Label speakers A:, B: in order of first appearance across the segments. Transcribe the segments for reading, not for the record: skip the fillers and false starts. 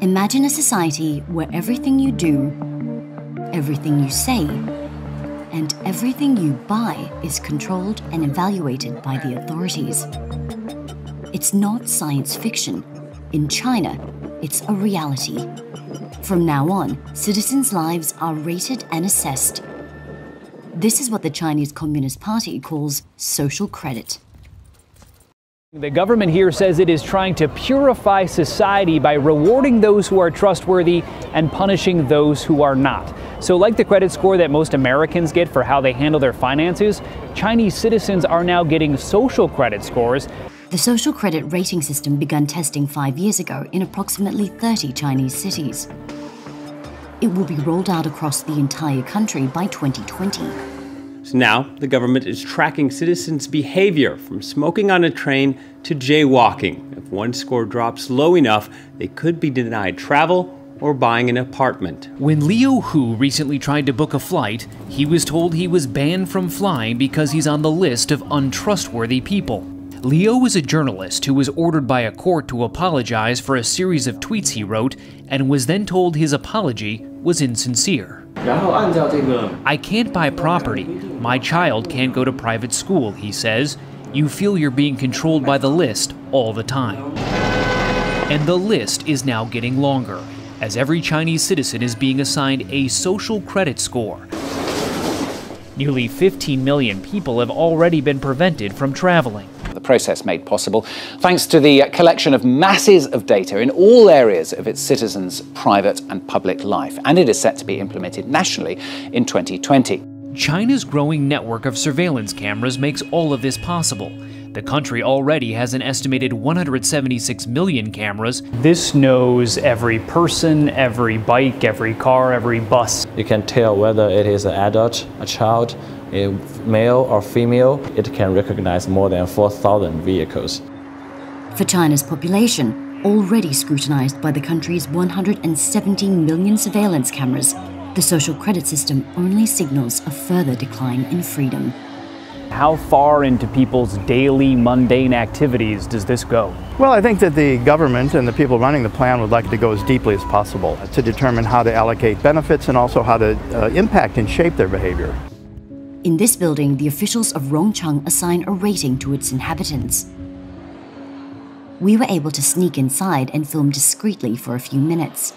A: Imagine a society where everything you do, everything you say, and everything you buy is controlled and evaluated by the authorities. It's not science fiction. In China, it's a reality. From now on, citizens' lives are rated and assessed. This is what the Chinese Communist Party calls social credit.
B: The government here says it is trying to purify society by rewarding those who are trustworthy and punishing those who are not. So like the credit score that most Americans get for how they handle their finances, Chinese citizens are now getting social credit scores.
A: The social credit rating system began testing 5 years ago in approximately 30 Chinese cities. It will be rolled out across the entire country by 2020.
C: So now, the government is tracking citizens' behavior from smoking on a train to jaywalking. If one score drops low enough, they could be denied travel or buying an apartment.
B: When Liu Hu recently tried to book a flight, he was told he was banned from flying because he's on the list of untrustworthy people. Liu is a journalist who was ordered by a court to apologize for a series of tweets he wrote and was then told his apology was insincere. I can't buy property. My child can't go to private school, he says. You feel you're being controlled by the list all the time. And the list is now getting longer, as every Chinese citizen is being assigned a social credit score. Nearly 15 million people have already been prevented from traveling.
D: The process made possible thanks to the collection of masses of data in all areas of its citizens' private and public life, and it is set to be implemented nationally in 2020.
B: China's growing network of surveillance cameras makes all of this possible. The country already has an estimated 176 million cameras. This knows every person, every bike, every car, every bus.
E: You can tell whether it is an adult, a child, a male or female. It can recognize more than 4,000 vehicles.
A: For China's population, already scrutinized by the country's 117 million surveillance cameras, the social credit system only signals a further decline in freedom.
B: How far into people's daily mundane activities does this go?
F: Well, I think that the government and the people running the plan would like it to go as deeply as possible to determine how to allocate benefits and also how to impact and shape their behavior.
A: In this building, the officials of Rongcheng assign a rating to its inhabitants. We were able to sneak inside and film discreetly for a few minutes.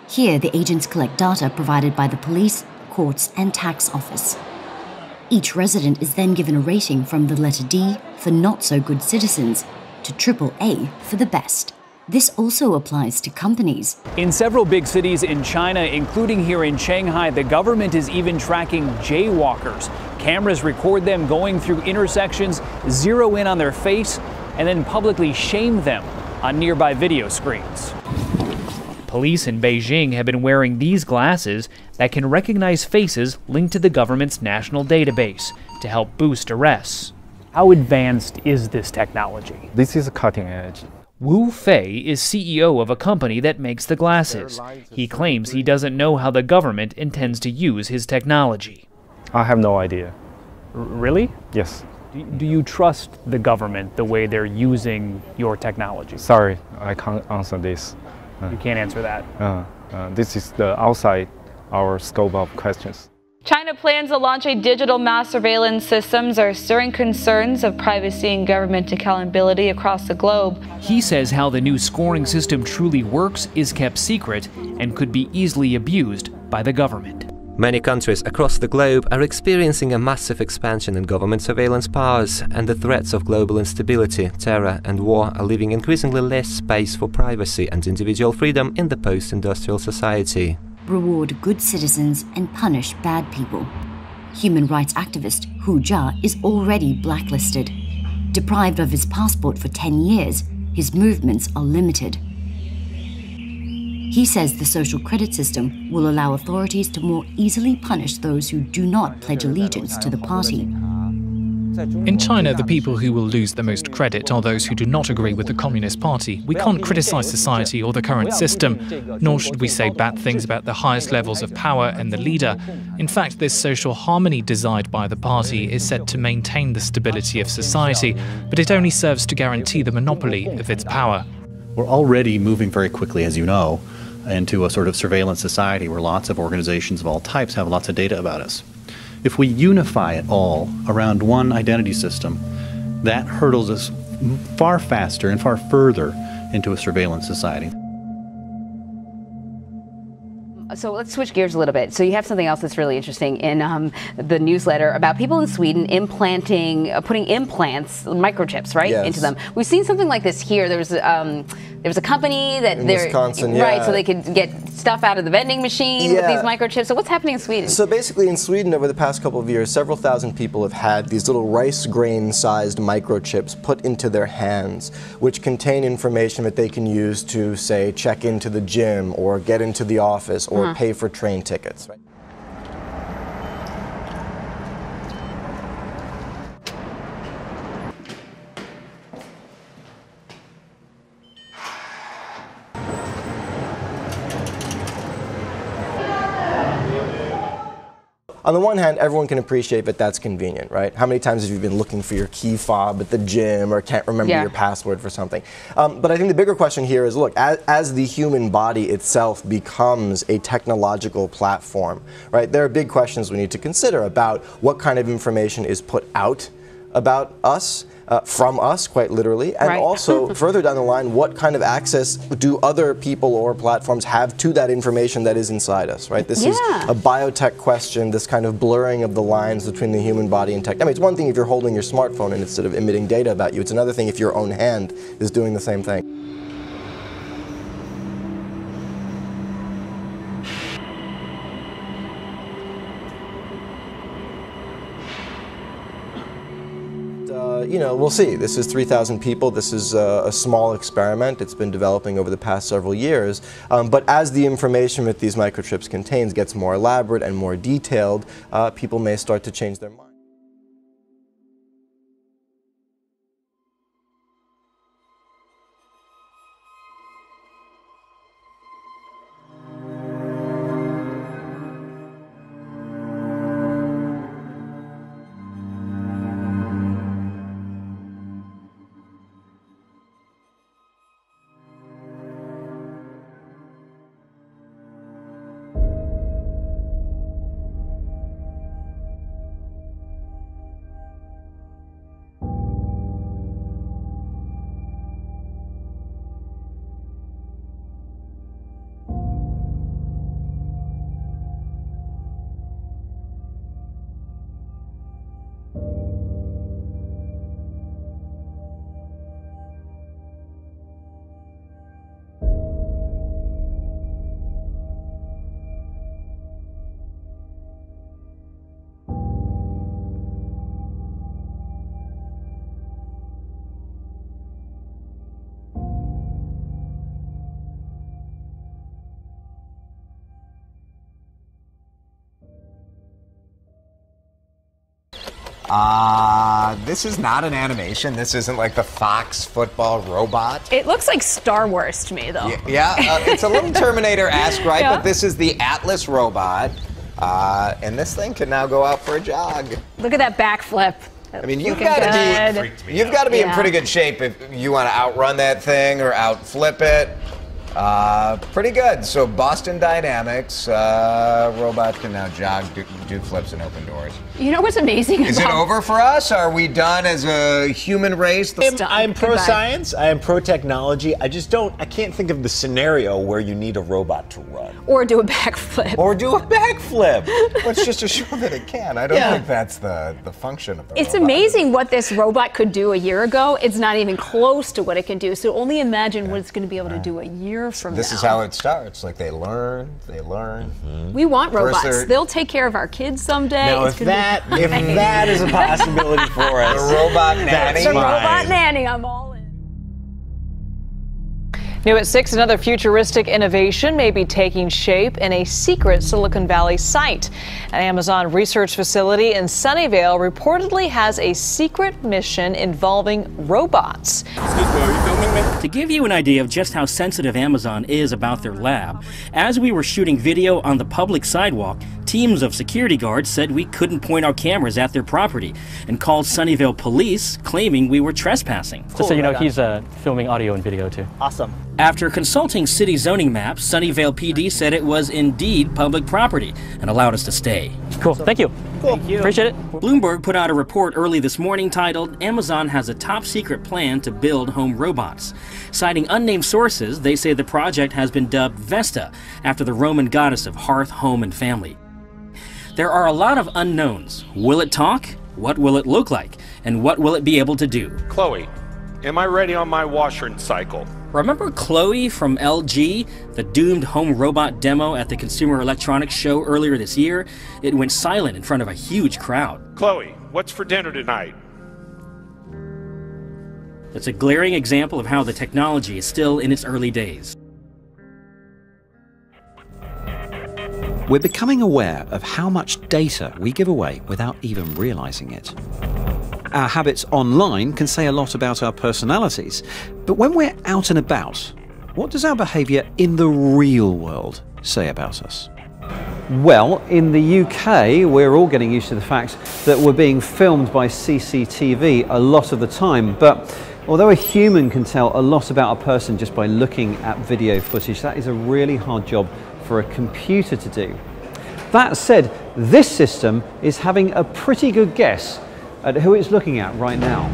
A: Here, the agents collect data provided by the police, courts, and tax office. Each resident is then given a rating from the letter D for not-so-good citizens to AAA for the best. This also applies to companies.
B: In several big cities in China, including here in Shanghai, the government is even tracking jaywalkers. Cameras record them going through intersections, zero in on their face, and then publicly shame them on nearby video screens. Police in Beijing have been wearing these glasses that can recognize faces linked to the government's national database to help boost arrests. How advanced is this technology?
E: This is cutting edge.
B: Wu Fei is CEO of a company that makes the glasses. He claims he doesn't know how the government intends to use his technology.
E: I have no idea.
B: Really?
E: Yes.
B: Do you trust the government the way they're using your technology?
E: Sorry, I can't answer this.
B: You can't answer that.
E: This is outside our scope of questions.
G: China plans to launch a digital mass surveillance systems are stirring concerns of privacy and government accountability across the globe.
B: He says how the new scoring system truly works is kept secret and could be easily abused by the government.
H: Many countries across the globe are experiencing a massive expansion in government surveillance powers, and the threats of global instability, terror and war are leaving increasingly less space for privacy and individual freedom in the post-industrial society.
A: Reward good citizens and punish bad people. Human rights activist Hu Jia is already blacklisted. Deprived of his passport for 10 years, his movements are limited. He says the social credit system will allow authorities to more easily punish those who do not pledge allegiance to the party.
I: In China, the people who will lose the most credit are those who do not agree with the Communist Party. We can't criticize society or the current system, nor should we say bad things about the highest levels of power and the leader. In fact, this social harmony desired by the party is said to maintain the stability of society, but it only serves to guarantee the monopoly of its power.
J: We're already moving very quickly, as you know, into a sort of surveillance society where lots of organizations of all types have lots of data about us. If we unify it all around one identity system, that hurdles us far faster and far further into a surveillance society.
K: So let's switch gears a little bit. So you have something else that's really interesting in the newsletter about people in Sweden putting implants, microchips, right,
L: yes.
K: into them. We've seen something like this here. There was a company that
L: in Wisconsin,
K: right, so they could get stuff out of the vending machine with these microchips. So what's happening in Sweden?
L: So basically in Sweden over the past couple of years, several thousand people have had these little rice grain sized microchips put into their hands, which contain information that they can use to, say, check into the gym or get into the office or pay for train tickets. Right? On the one hand, everyone can appreciate that that's convenient, right? How many times have you been looking for your key fob at the gym or can't remember your password for something? But I think the bigger question here is, look, as the human body itself becomes a technological platform, right, there are big questions we need to consider about what kind of information is put out about us, from us, quite literally, and also further down the line, what kind of access do other people or platforms have to that information that is inside us, right? This is a biotech question, this kind of blurring of the lines between the human body and tech. I mean, it's one thing if you're holding your smartphone and it's sort of emitting data about you. It's another thing if your own hand is doing the same thing. You know, we'll see. This is 3,000 people. This is a small experiment. It's been developing over the past several years. But as the information that these microchips contains gets more elaborate and more detailed, people may start to change their mind.
M: This is not an animation. This isn't like the Fox football robot.
N: It looks like Star Wars to me, though.
M: Yeah, it's a little Terminator-esque, right? But this is the Atlas robot, and this thing can now go out for a jog.
N: Look at that backflip.
M: I mean, you've got to be in pretty good shape if you want to outrun that thing or outflip it. Pretty good. So Boston Dynamics robot can now jog, do flips, and open doors.
N: You know what's amazing?
M: Is it over for us? Are we done as a human race?
O: I'm pro-science. I am pro-technology. I can't think of the scenario where you need a robot to run.
N: Or do a backflip.
O: Or do a backflip.
M: Well, it's just to show that it can. I don't think that's the function of the robot.
N: It's amazing what this robot could do a year ago. It's not even close to what it can do. So only imagine what it's going to be able to do a year from now.
M: This is how it starts. Like they learn.
N: We want robots. They'll take care of our kids someday.
O: Now, if that is a possibility for us,
M: the robot nanny.
N: The robot nanny. I'm all in.
G: New at 6, another futuristic innovation may be taking shape in a secret Silicon Valley site. An Amazon research facility in Sunnyvale reportedly has a secret mission involving robots.
P: Excuse me, are you filming me? To give you an idea of just how sensitive Amazon is about their lab, as we were shooting video on the public sidewalk, teams of security guards said we couldn't point our cameras at their property and called Sunnyvale police claiming we were trespassing.
Q: Just so you know, he's filming audio and video too.
P: Awesome. After consulting city zoning maps, Sunnyvale PD said it was indeed public property and allowed us to stay.
Q: Cool, thank you.
P: Thank you.
Q: Appreciate it.
P: Bloomberg put out a report early this morning titled, "Amazon has a top secret plan to build home robots." Citing unnamed sources, they say the project has been dubbed Vesta, after the Roman goddess of hearth, home, and family. There are a lot of unknowns. Will it talk? What will it look like? And what will it be able to do?
R: Chloe, am I ready on my washer and cycle?
P: Remember Chloe from LG, the doomed home robot demo at the Consumer Electronics Show earlier this year? It went silent in front of a huge crowd.
R: Chloe, what's for dinner tonight?
P: It's a glaring example of how the technology is still in its early days.
S: We're becoming aware of how much data we give away without even realizing it. Our habits online can say a lot about our personalities, but when we're out and about, what does our behaviour in the real world say about us?
D: Well, in the UK, we're all getting used to the fact that we're being filmed by CCTV a lot of the time, but although a human can tell a lot about a person just by looking at video footage, that is a really hard job for a computer to do. That said, this system is having a pretty good guess at who it's looking at right now.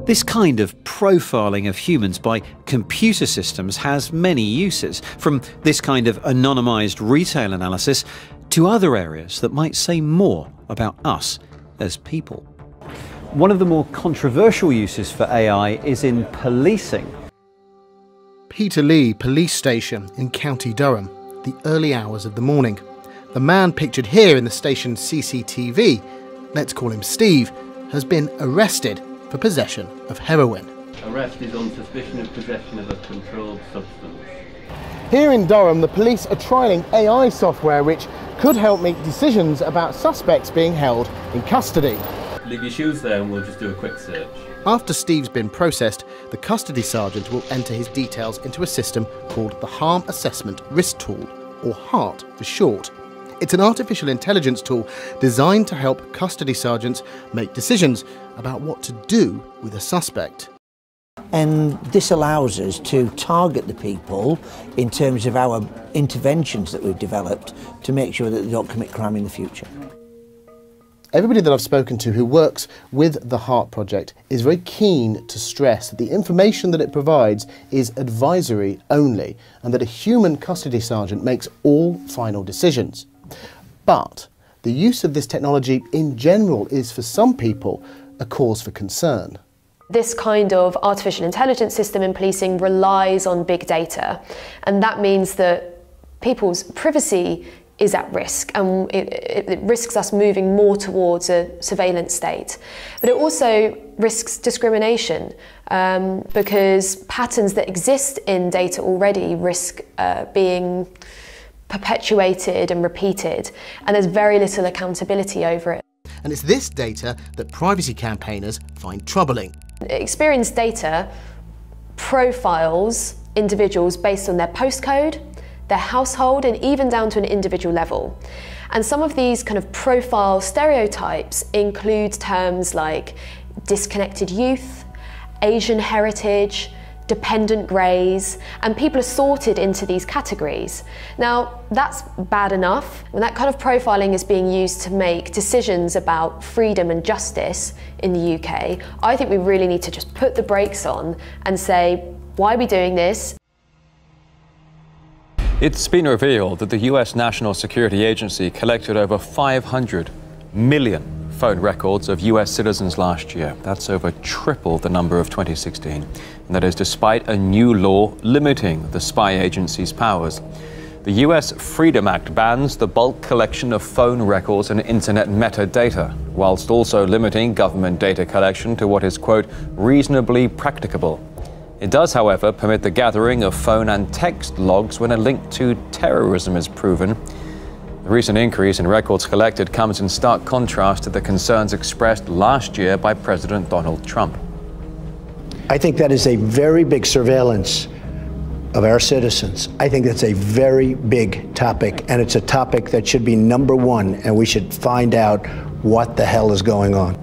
S: This kind of profiling of humans by computer systems has many uses, from this kind of anonymized retail analysis to other areas that might say more about us as people.
D: One of the more controversial uses for AI is in policing.
T: Peterlee Police Station in County Durham, the early hours of the morning. The man pictured here in the station's CCTV, let's call him Steve, has been arrested for possession of heroin.
U: Arrest is on suspicion of possession of a controlled substance.
T: Here in Durham, the police are trialling AI software which could help make decisions about suspects being held in custody.
U: Leave your shoes there and we'll just do a quick search.
T: After Steve's been processed, the custody sergeant will enter his details into a system called the Harm Assessment Risk Tool, or HART for short. It's an artificial intelligence tool designed to help custody sergeants make decisions about what to do with a suspect.
V: And this allows us to target the people in terms of our interventions that we've developed to make sure that they don't commit crime in the future.
T: Everybody that I've spoken to who works with the HART project is very keen to stress that the information that it provides is advisory only and that a human custody sergeant makes all final decisions. But the use of this technology in general is for some people a cause for concern.
W: This kind of artificial intelligence system in policing relies on big data, and that means that people's privacy is at risk, and it risks us moving more towards a surveillance state. But it also risks discrimination because patterns that exist in data already risk being perpetuated and repeated, and there's very little accountability over it.
T: And it's this data that privacy campaigners find troubling.
W: Experience data profiles individuals based on their postcode, their household, and even down to an individual level. And some of these kind of profile stereotypes include terms like disconnected youth, Asian heritage, dependent greys, and people are sorted into these categories. Now, that's bad enough. When that kind of profiling is being used to make decisions about freedom and justice in the UK, I think we really need to just put the brakes on and say, why are we doing this?
X: It's been revealed that the US National Security Agency collected over 500 million phone records of US citizens last year. That's over triple the number of 2016. And that is despite a new law limiting the spy agency's powers. The US Freedom Act bans the bulk collection of phone records and internet metadata, whilst also limiting government data collection to what is, quote, reasonably practicable. It does, however, permit the gathering of phone and text logs when a link to terrorism is proven. The recent increase in records collected comes in stark contrast to the concerns expressed last year by President Donald Trump.
B: I think that is a very big surveillance of our citizens. I think that's a very big topic, and it's a topic that should be #1, and we should find out what the hell is going on.